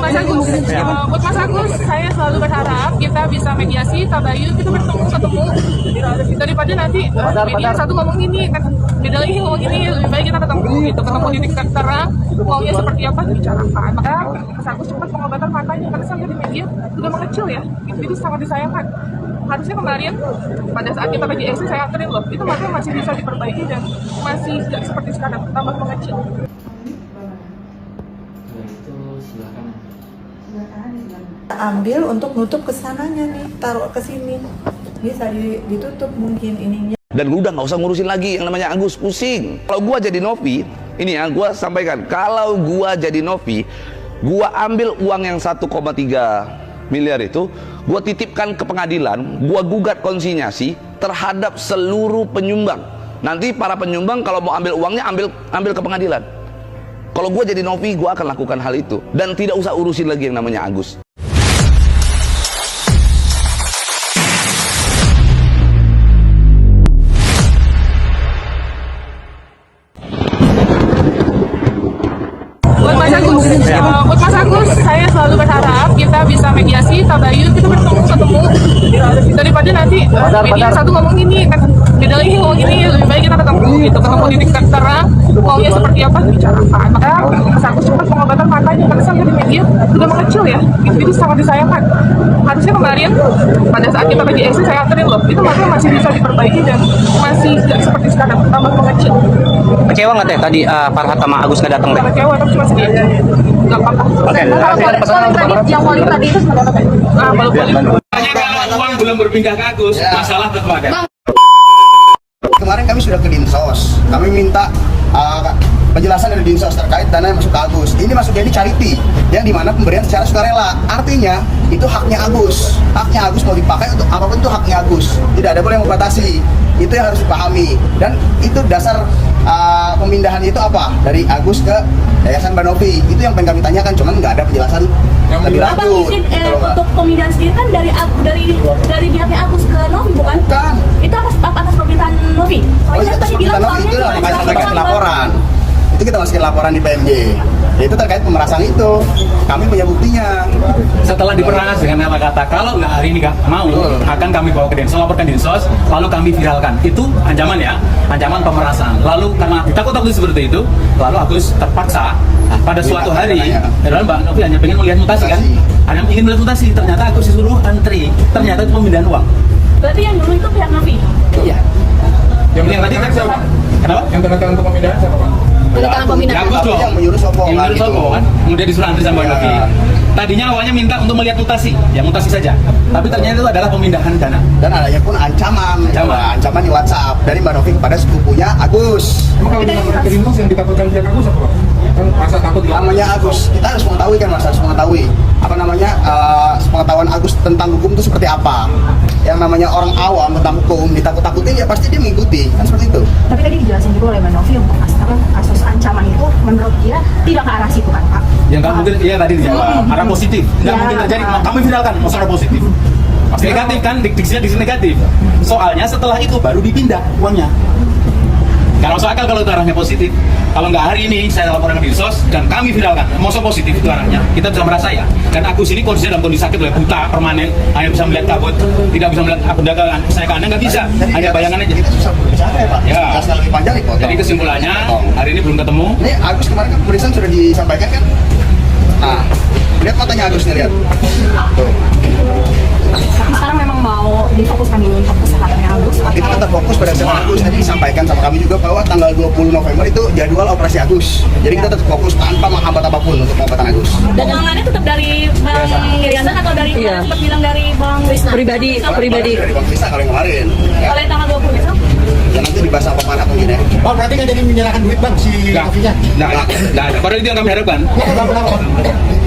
Mas Agus, buat Mas Agus, saya selalu berharap kita bisa mediasi, tabayun, kita ketemu daripada nanti media satu ngomong ini, kan beda lagi ngomong ini, lebih baik kita ketemu gitu, ketemu di tingkat terang, maunya seperti apa dibicarakan. Maka Mas Agus cepat pengobatan matanya, karena saya di media sudah mengecil ya, itu sangat disayangkan. Harusnya kemarin pada saat kita lagi EC saya anterin loh, itu matanya masih bisa diperbaiki dan masih tidak seperti sekarang, tambah mengecil. Ambil untuk nutup kesananya nih, taruh ke sini, bisa ditutup mungkin ininya. Dan udah nggak usah ngurusin lagi yang namanya Agus, pusing. Kalau gua jadi Novi, ini ya gua sampaikan, kalau gua jadi Novi, gua ambil uang yang 1,3 miliar itu, gua titipkan ke pengadilan, gua gugat konsinyasi terhadap seluruh penyumbang. Nanti para penyumbang kalau mau ambil uangnya ambil ke pengadilan. Kalau gua jadi Novi, gua akan lakukan hal itu dan tidak usah urusin lagi yang namanya Agus. Buat Mas Agus, saya selalu berharap kita bisa mediasi, tabayun, kita ketemu daripada nanti media satu ngomong ini, kan beda lagi ngomong ini, lebih baik kita ketemu gitu, ketemu di tingkat terang, maunya seperti apa dibicarakan. Maka Mas Agus cepat pengobatan matanya, karena saya di media sudah mengecil ya, itu sangat disayangkan. Harusnya kemarin pada saat kita lagi EC saya anterin loh, itu matanya masih bisa diperbaiki dan masih tidak seperti sekarang, tambah mengecil. Kecewa nggak teh tadi Farhat sama Agus nggak datang teh? Kecewa tapi cuma sedikit. Gak apa-apa. Oke, yang polling tadi itu seperti apa? Kalau polling. Kalau uang belum berpindah ke Agus, masalah tetap ada. Kemarin kami sudah ke Dinsos, kami minta penjelasan dari Dinsos terkait dana yang masuk ke Agus. Ini masuknya di charity, yang dimana pemberian secara sukarela. Artinya itu haknya Agus. Haknya Agus mau dipakai untuk apapun itu haknya Agus. Tidak ada boleh yang membatasi. Itu yang harus dipahami. Dan itu dasar pemindahan itu apa? Dari Agus ke Yayasan Banovi. Itu yang pengen kami tanyakan, cuman nggak ada penjelasan lebih lanjut. Untuk pemindahan sendiri kan dari pihaknya Agus ke Novi bukan? Bukan. Itu atas permintaan Novi. Oh iya, tadi bilang itu lah yang kita masukin laporan. Itu kita masukin laporan di PMJ. Itu terkait pemerasan itu. Kami punya buktinya. Setelah diperas dengan kata-kata kalau nggak hari ini nggak mau, akan kami bawa ke Dinsos, laporkan Dinsos, lalu kami viralkan. Itu ancaman ya, ancaman pemerasan. Lalu karena takut-takut seperti itu, lalu Agus terpaksa pada suatu hari, adalah Mbak Novi hanya pengen melihat mutasi kan, hanya ingin melihat mutasi. Ternyata Agus disuruh antri, ternyata itu pemindahan uang. Berarti yang dulu itu pihak Novi? Iya. Yang tadi kan siapa? Kenapa? Yang tanda tangan untuk pemindahan siapa Pak? Tanda pemindahan. Agus dong. Yang menyuruh Sopo Kan? Kemudian disuruh antri sama Mbak Novi. Tadinya awalnya minta untuk melihat mutasi, ya mutasi saja. Tapi ternyata itu adalah pemindahan dana. Dan adanya pun ancaman di WhatsApp dari Mbak Novi kepada sepupunya Agus. Emang kalau dengan ke Dinsos yang ditakutkan pihak Agus apa Pak? Kan rasa takut gitu. Namanya Agus, kita harus mengetahui kan Mas, harus mengetahui apa namanya pengetahuan Agus tentang hukum itu seperti apa. Yang namanya orang awam tentang hukum ditakut-takutin ya pasti dia mengikuti, kan seperti itu. Tapi tadi dijelasin juga oleh Mbak Novi untuk kasus ancaman itu menurut dia tidak ke arah situ kan Pak? Yang nggak mungkin, iya tadi dijawab, arah positif. Nggak mungkin terjadi, kami viralkan, masalah positif. Pasti negatif kan, diksinya diksi negatif. Soalnya setelah itu baru dipindah uangnya. Kalau masuk akal kalau itu arahnya positif. Kalau nggak hari ini saya laporan ke Dinsos dan kami viralkan, maksud positif itu arahnya. Kita bisa merasa ya. Dan Agus ini kondisinya dalam kondisi sakit, buta, permanen, hanya bisa melihat kabut, tidak bisa melihat benda saya ke Anda nggak bisa, hanya bayangan aja. Kita susah berbicara ya Pak. Ya. Jelaskan lebih panjang nih Pak. Jadi kesimpulannya hari ini belum ketemu. Ini Agus kemarin kan pemeriksaan sudah disampaikan kan? Nah, lihat matanya Agus nih, lihat. Tuh. Sekarang memang mau difokuskan dulu untuk kesehatannya Agus? Kita tetap fokus pada kesehatan Agus. Tadi disampaikan sama kami juga bahwa tanggal 20 November itu jadwal operasi Agus. Jadi kita tetap fokus tanpa menghambat apapun untuk pengobatan Agus. Dan uangannya tetap dari Bang Iriansan atau dari sempat bilang dari Bang Wisna? Pribadi. Dari Bang Krista kalau yang kemarin. Ya. Kalau yang tanggal 20 besok? Dan nanti dibahas apa mana mungkin ya. Oh berarti nggak jadi menyerahkan duit Bang si Novinya? Nggak ada. Padahal itu yang kami harapkan.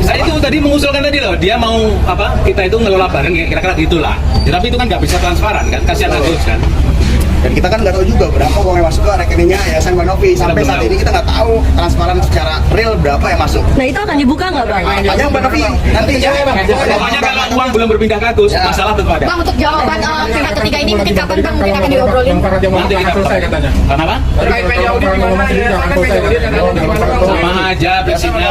Saya itu tadi mengusulkan tadi loh, dia mau apa? Kita itu ngelola bareng kira-kira gitulah. Ya, tapi itu kan nggak bisa transparan kan, kasihan Agus kan. Dan kita kan nggak tahu juga berapa uang yang masuk ke rekeningnya Yayasan Banovi. Sampai saat ini kita nggak tahu transparan secara real berapa yang masuk. Nah itu akan dibuka nggak bang? Tanya Mbak Novi nanti ya. Pokoknya kalau uang belum berpindah ke Agus, masalah tentu ada. Bang untuk jawaban pihak ketiga ini mungkin kapan bang mungkin akan diobrolin? Nanti kita selesai katanya. Kenapa? Sama aja prinsipnya.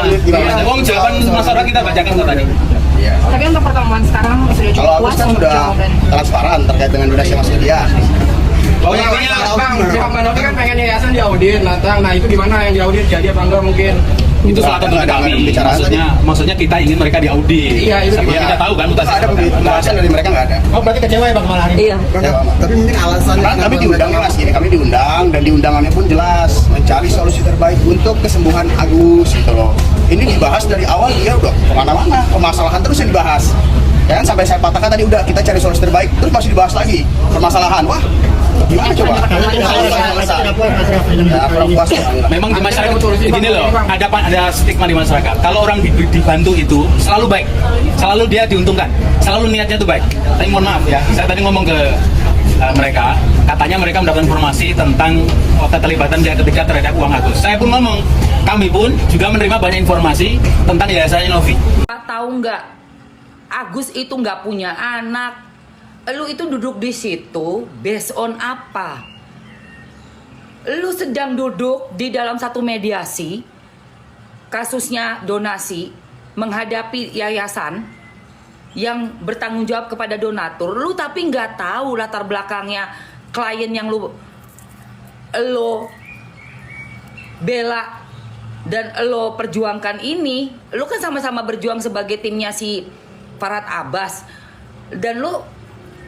Wong jawaban masyarakat kita bacakan kok tadi. Tapi untuk pertemuan sekarang sudah cukup Kalau Agus puas kan untuk sudah jawaban. transparan terkait dengan donasi yang masuk dia. Oh intinya Bang, Pak Manovi kan pengen yayasan diaudit, nah itu gimana yang diaudit jadi apa enggak mungkin? itu salah satu kami. Maksudnya kita ingin mereka diaudit. Iya, itu Sama kita tahu kan mutasi. Ada pembahasan dari mereka nggak ada. Oh berarti kecewa ya Bang malah hari ini? Iya. Ya, tapi mungkin alasannya kami diundang mas ini, kami diundang dan di undangannya pun jelas mencari solusi terbaik untuk kesembuhan Agus gitu loh. Ini dibahas dari awal dia udah kemana-mana, permasalahan terus yang dibahas. Ya kan sampai saya patahkan tadi udah kita cari solusi terbaik terus masih dibahas lagi permasalahan. Wah gimana coba? Ya, kurang puas. Memang di masyarakat begini loh, ada stigma di masyarakat. Kalau orang dibantu itu selalu baik, selalu dia diuntungkan, selalu niatnya itu baik. Tapi mohon maaf ya, saya tadi ngomong ke mereka, katanya mereka mendapat informasi tentang keterlibatan dia ketiga terhadap uang Agus. Saya pun ngomong, kami pun juga menerima banyak informasi tentang yayasan Novi. Tahu nggak, Agus itu nggak punya anak. Lu itu duduk di situ based on apa? Lu sedang duduk di dalam satu mediasi, kasusnya donasi, menghadapi yayasan yang bertanggung jawab kepada donatur. Lu tapi nggak tahu latar belakangnya klien yang lu bela dan lo perjuangkan ini. Lu kan sama-sama berjuang sebagai timnya si Farhad Abbas, dan lu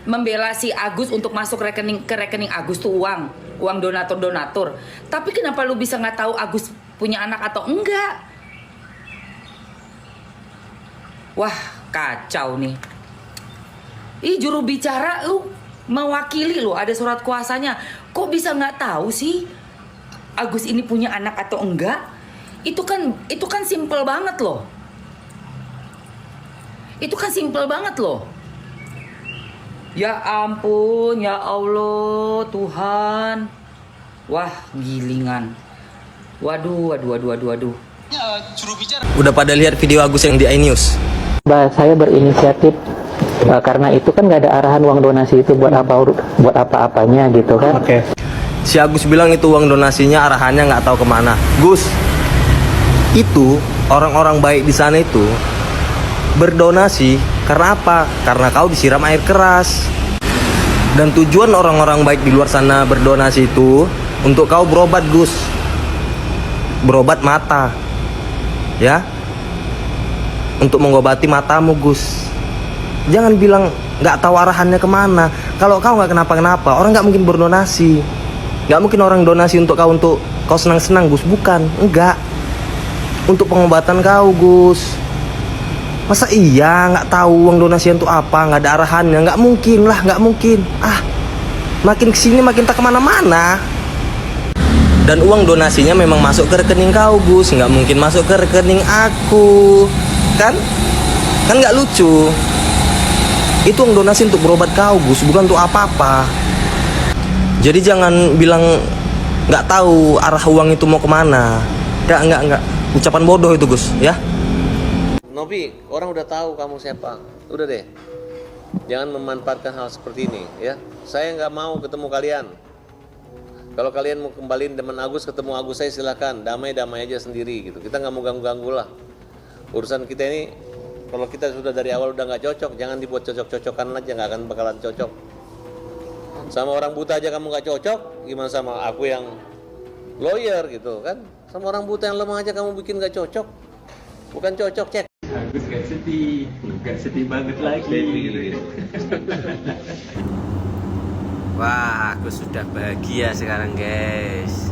membela si Agus untuk masuk ke rekening Agus tuh uang donatur. Tapi kenapa lu bisa nggak tahu Agus punya anak atau enggak? Wah kacau nih. Ih juru bicara lu mewakili lu, ada surat kuasanya. Kok bisa nggak tahu sih Agus ini punya anak atau enggak? Itu kan simple banget loh. Itu kan simple banget loh. Ya ampun, ya Allah, Tuhan. Wah, gilingan. Waduh. Udah pada lihat video Agus yang di iNews? Saya berinisiatif karena itu kan nggak ada arahan uang donasi itu buat apa-apanya gitu kan. Si Agus bilang itu uang donasinya arahannya nggak tahu kemana. Gus, itu orang-orang baik di sana itu berdonasi karena apa? Karena kau disiram air keras. Dan tujuan orang-orang baik di luar sana berdonasi itu untuk kau berobat, Gus. Berobat mata. Ya. Untuk mengobati matamu, Gus. Jangan bilang nggak tahu arahannya kemana. Kalau kau nggak kenapa-kenapa, orang nggak mungkin berdonasi. Nggak mungkin orang donasi untuk kau senang-senang, Gus. Bukan, enggak. Untuk pengobatan kau, Gus. Masa iya nggak tahu uang donasian itu apa, nggak ada arahannya? Nggak mungkin lah, nggak mungkin. Makin kesini makin tak kemana-mana. Dan uang donasinya memang masuk ke rekening kau, Gus. Nggak mungkin masuk ke rekening aku, kan nggak lucu. Itu uang donasi untuk berobat kau, Gus, bukan untuk apa-apa. Jadi jangan bilang nggak tahu arah uang itu mau kemana. Nggak. Ucapan bodoh itu, Gus, ya. Novi, orang udah tahu kamu siapa. Udah deh, jangan memanfaatkan hal seperti ini ya. Saya nggak mau ketemu kalian. Kalau kalian mau kembaliin teman Agus, ketemu Agus saya silakan. Damai-damai aja sendiri gitu. Kita nggak mau ganggu-ganggu lah. Urusan kita ini, kalau kita sudah dari awal udah nggak cocok, jangan dibuat cocok-cocokan aja, nggak akan bakalan cocok. Sama orang buta aja kamu nggak cocok, gimana sama aku yang lawyer gitu kan? Sama orang buta yang lemah aja kamu bikin nggak cocok. Bukan cocok, cek. Agus gak sedih banget lagi. Wah, aku sudah bahagia sekarang, guys.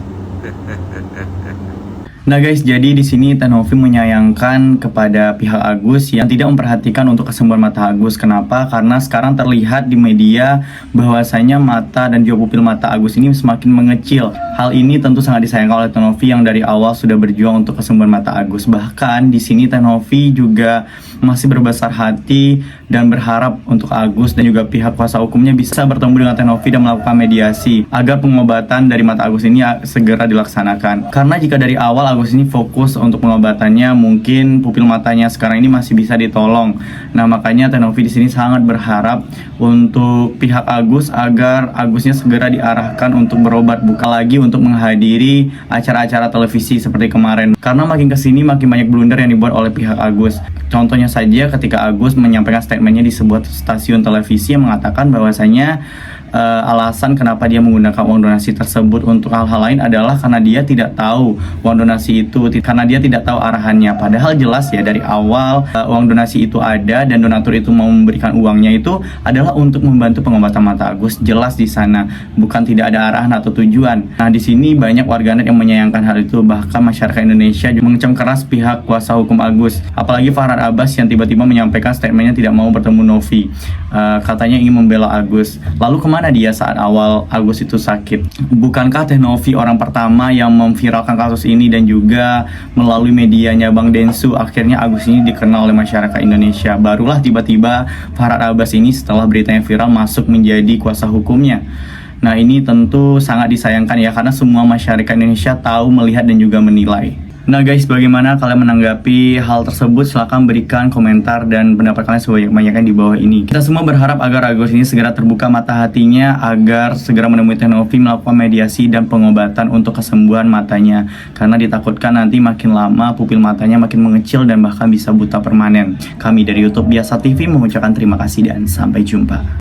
Nah guys, jadi di sini Teh Novi menyayangkan kepada pihak Agus yang tidak memperhatikan untuk kesembuhan mata Agus. Kenapa? Karena sekarang terlihat di media bahwasanya mata dan juga pupil mata Agus ini semakin mengecil. Hal ini tentu sangat disayangkan oleh Teh Novi yang dari awal sudah berjuang untuk kesembuhan mata Agus. Bahkan di sini Teh Novi juga masih berbesar hati dan berharap untuk Agus dan juga pihak kuasa hukumnya bisa bertemu dengan Teh Novi dan melakukan mediasi agar pengobatan dari mata Agus ini segera dilaksanakan. Karena jika dari awal Agus ini fokus untuk pengobatannya, mungkin pupil matanya sekarang ini masih bisa ditolong. Nah, makanya Teh Novi di sini sangat berharap untuk pihak Agus agar Agusnya segera diarahkan untuk berobat, bukan lagi untuk menghadiri acara-acara televisi seperti kemarin. Karena makin kesini makin banyak blunder yang dibuat oleh pihak Agus. Contohnya saja ketika Agus menyampaikan statementnya di sebuah stasiun televisi yang mengatakan bahwasanya alasan kenapa dia menggunakan uang donasi tersebut untuk hal-hal lain adalah karena dia tidak tahu uang donasi itu, karena dia tidak tahu arahannya. Padahal jelas ya dari awal uang donasi itu ada dan donatur itu mau memberikan uangnya itu adalah untuk membantu pengobatan mata Agus. Jelas di sana, bukan tidak ada arahan atau tujuan. Nah, di sini banyak warganet yang menyayangkan hal itu, bahkan masyarakat Indonesia juga mengecam keras pihak kuasa hukum Agus. Apalagi Farhad Abbas yang tiba-tiba menyampaikan statementnya tidak mau bertemu Novi, katanya ingin membela Agus. Lalu kemana dia saat awal Agus itu sakit? Bukankah Teh Novi orang pertama yang memviralkan kasus ini dan juga melalui medianya Bang Densu akhirnya Agus ini dikenal oleh masyarakat Indonesia? Barulah tiba-tiba Farhad Abbas ini setelah beritanya viral masuk menjadi kuasa hukumnya. Nah, ini tentu sangat disayangkan ya, karena semua masyarakat Indonesia tahu, melihat dan juga menilai. Nah guys, bagaimana kalian menanggapi hal tersebut? Silahkan berikan komentar dan pendapat kalian sebanyak-banyaknya di bawah ini. Kita semua berharap agar Agus ini segera terbuka mata hatinya, agar segera menemui Teh Novi, melakukan mediasi dan pengobatan untuk kesembuhan matanya. Karena ditakutkan nanti makin lama pupil matanya makin mengecil dan bahkan bisa buta permanen. Kami dari YouTube Biasa TV mengucapkan terima kasih dan sampai jumpa.